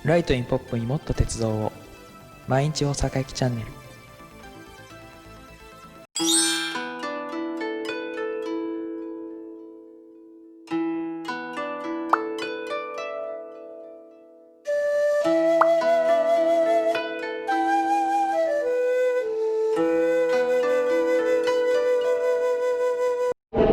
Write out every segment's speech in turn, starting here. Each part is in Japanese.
ライトインポップにもっと鉄道を。毎日大阪駅チャンネル。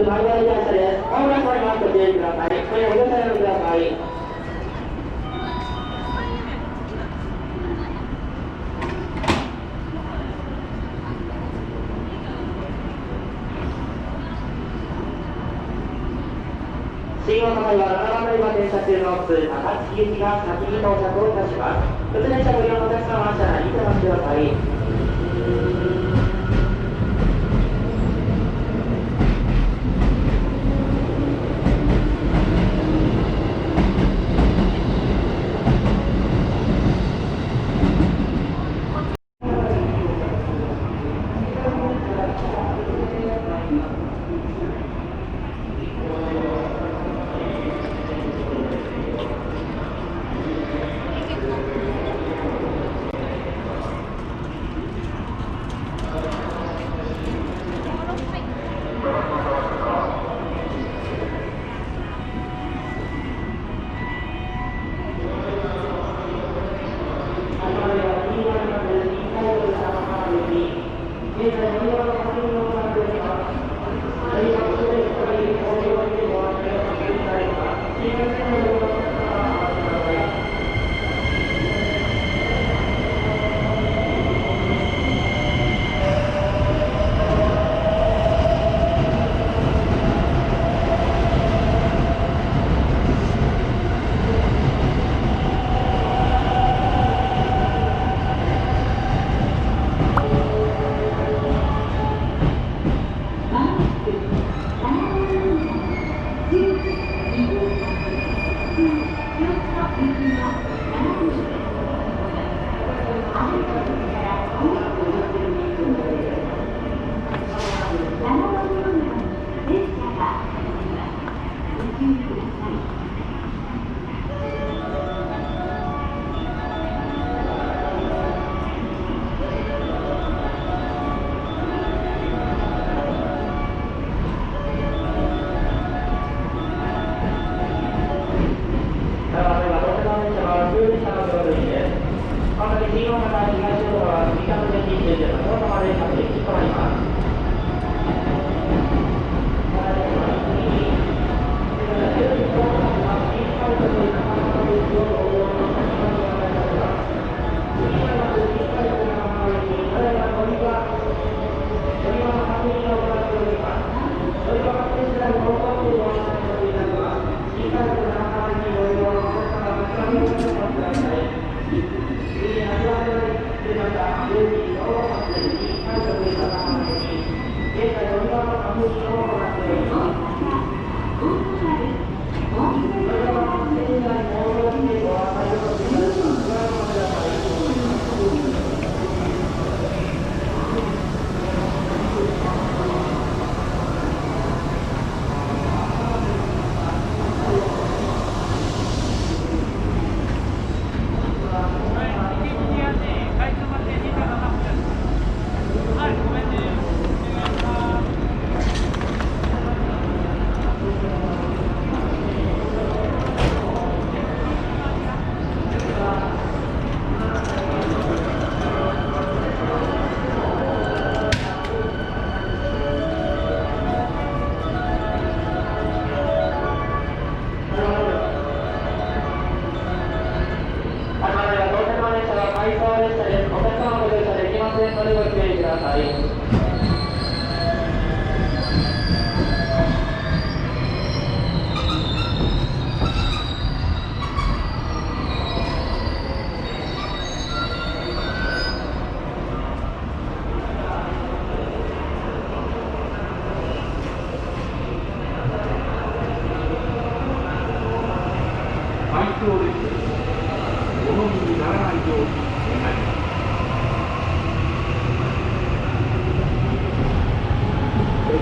マイナーに対してです。オーライマークご注意ください。これをご参加ください。新大阪は7番乗り場停車中の普通高槻行きが先に到着をいたします。普通電車ご利用のお客様は車内に停まってください。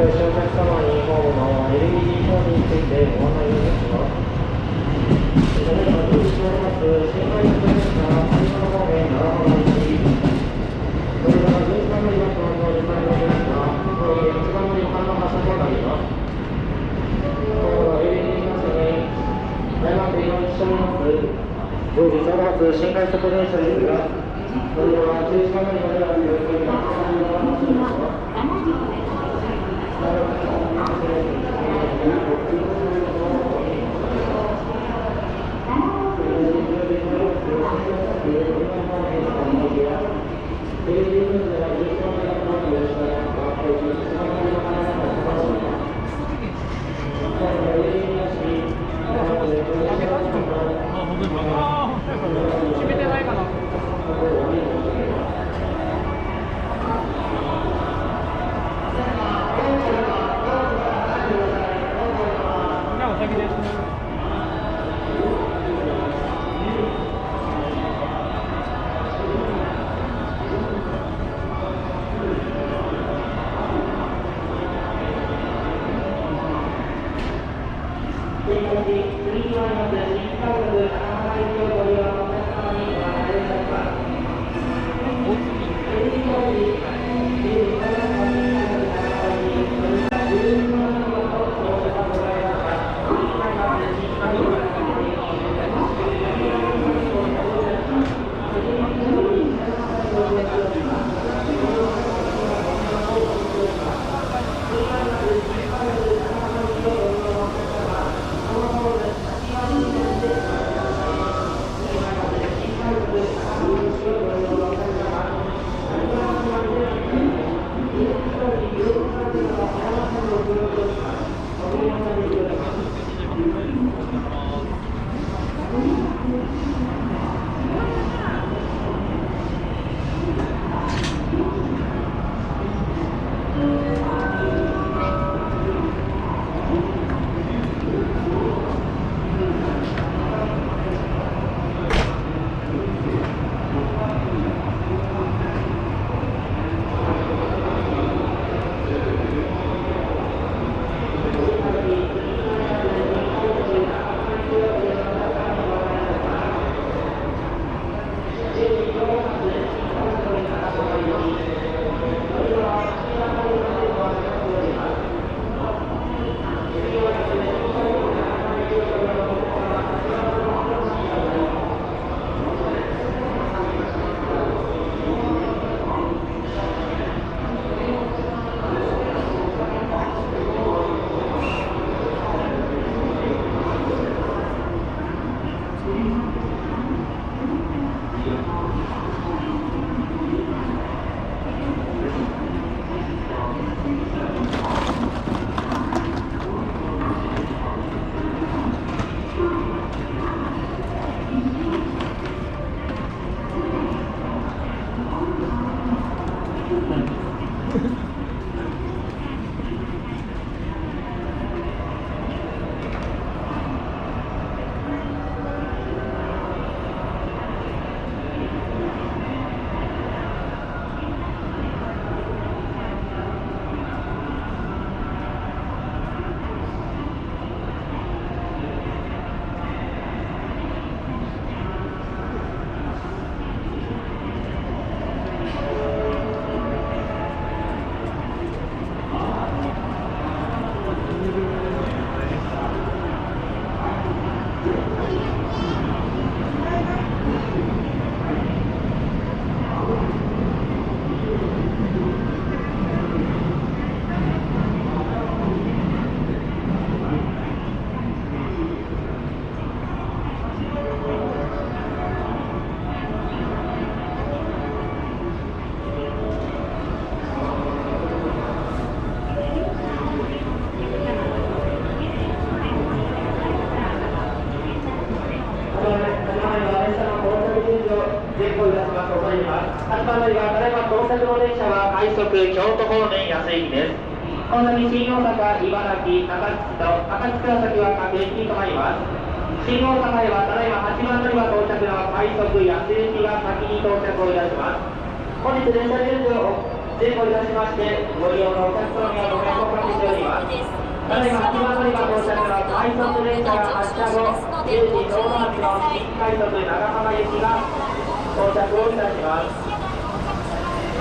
お客様にホームの LED 表示についてご案内いたします。ただいま、通知しております新快速常時その発新快速電車ですが、乗り場は中止までまではよろしくお願いします。京都方面安行です。この先新大阪、茨城、高槻と高槻から先は各駅に停まります。新大阪へはただいま8番乗り場到着の快速安行きが先に到着をいたします。本日電車順序を前後いたしましてご利用のお客様にはご迷惑をおかけしております。ただいま8番乗り場到着の快速電車が発車後10時ちょうど発の新快速長浜行きが到着をいたします。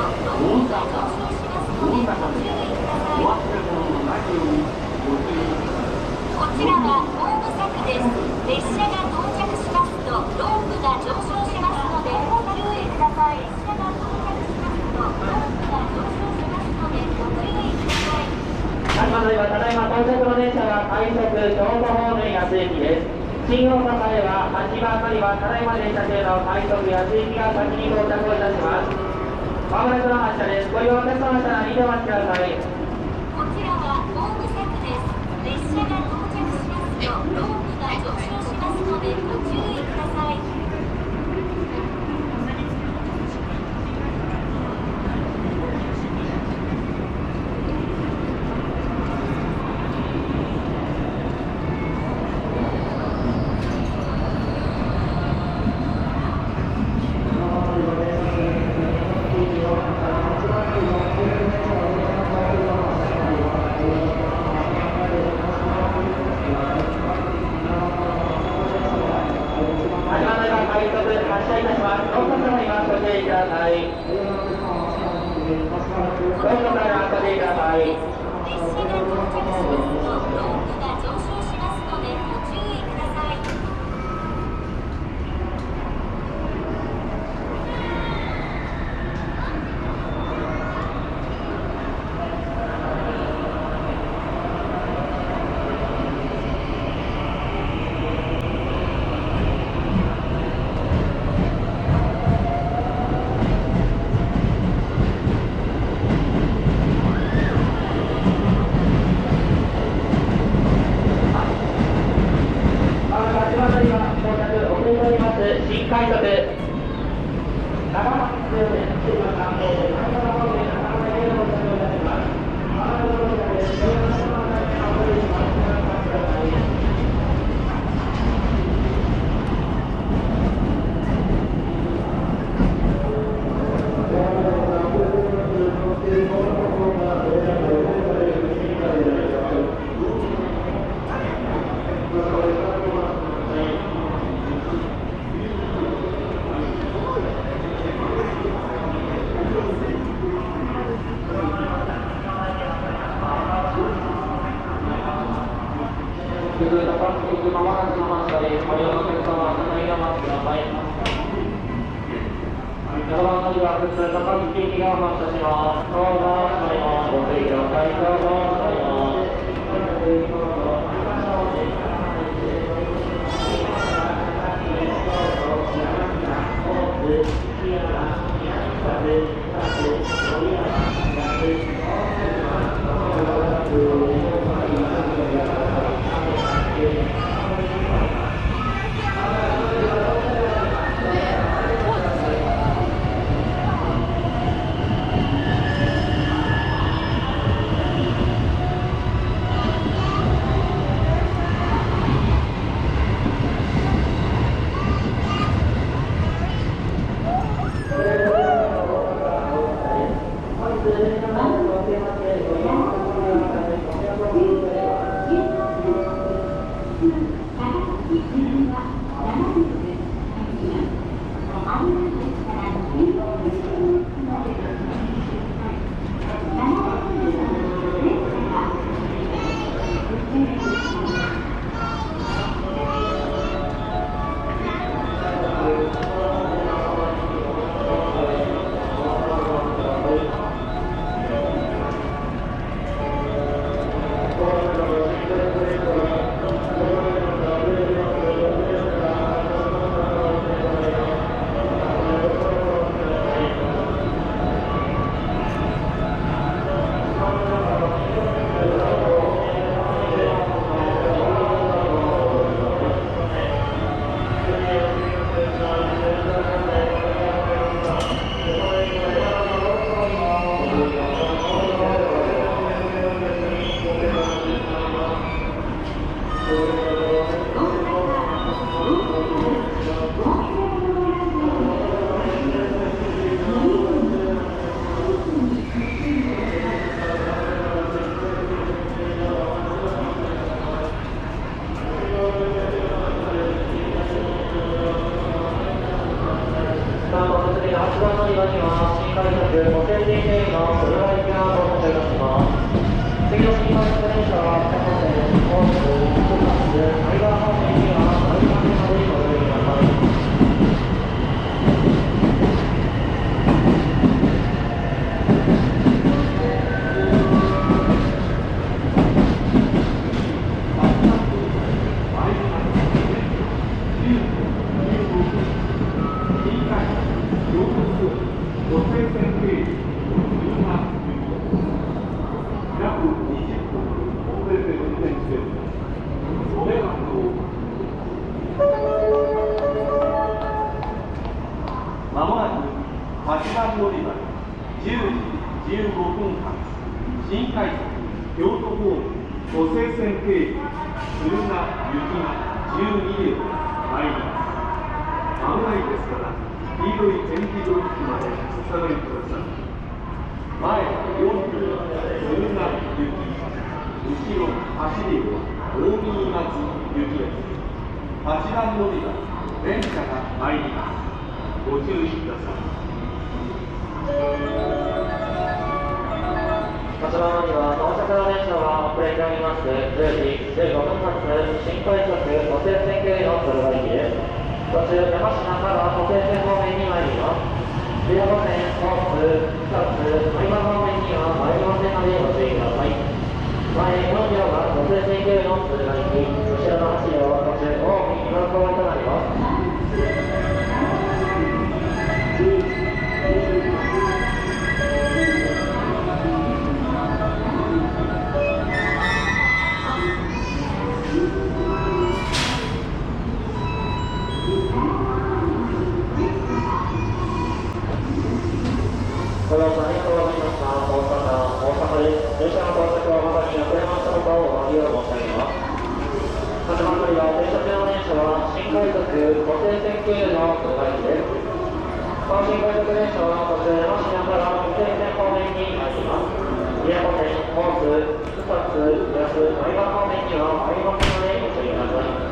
大阪です。お忘れ物のないようにご注意ください。こちらはホーム柵です。列車が到着しますととロープが上昇しますのでご注意ください。列車が到着しますとロープが上昇しますのでご注意ください。ただいま到着の電車は快速京都方面安駅です。新大阪へは8番乗り場ただいま電車中の快速安駅が先に到着をいたします。まもなくの発車です。ご利用お客様車内にてお待ちください。こちらは大草区です。列車が到着しますとロープが上昇しますのでご注意ください。発車いたします。どうぞ様にはご注意ください。どうぞからご注意ください。列車が到着しますとロープが上昇しますのでご注意ください。新快速長松線長浜方面長浜へご乗車いたします。まもなくの発車です。ご利用のお客様は車内をお待ちください。7番乗り場、普通高槻駅が発車します。どうぞお座ります。ご注意ください。どうぞお座ります。次の新幹線電車は北本線、大阪方面には丸亀までご利用ください。西線経由17約20分遅れて運転しております。ご迷惑をまもなく8番乗り場10時15分発新快速京都方面湖西線経由敦賀行きが12両参ります。危ないですから黄色い点字ブロックまでお下がりください。前4両敦賀行き、後ろ8両大見松行きです。8番乗り場電車が参ります。ご注意ください。8番乗り場到着の電車は遅れております10時15分発新快速湖西線経由の敦賀行きです。途中山科から湖西線方面に参ります。15線、本通、草津、有馬方面には参りませんのでご注意ください。前4両が湖西線経由の敦賀行き、後ろの8両、途中近江今川となります。ご乗車ありがとうございました。大阪です。電車の到着はまだに遅れましたことをお詫びを申し上げます。8番乗り場停車中の電車は新快速湖西線経由の敦賀行きです。この新快速電車は途中山科から湖西線方面に参ります。琵琶湖線、本通、草津、安、有馬方面には参りませんのでご注意ください。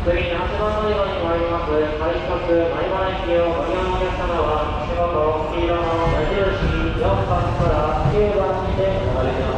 次に8番乗り場に参ります。快速米原駅をご利用のお客様は、足元黄色の矢印4番から9番にてお乗りください。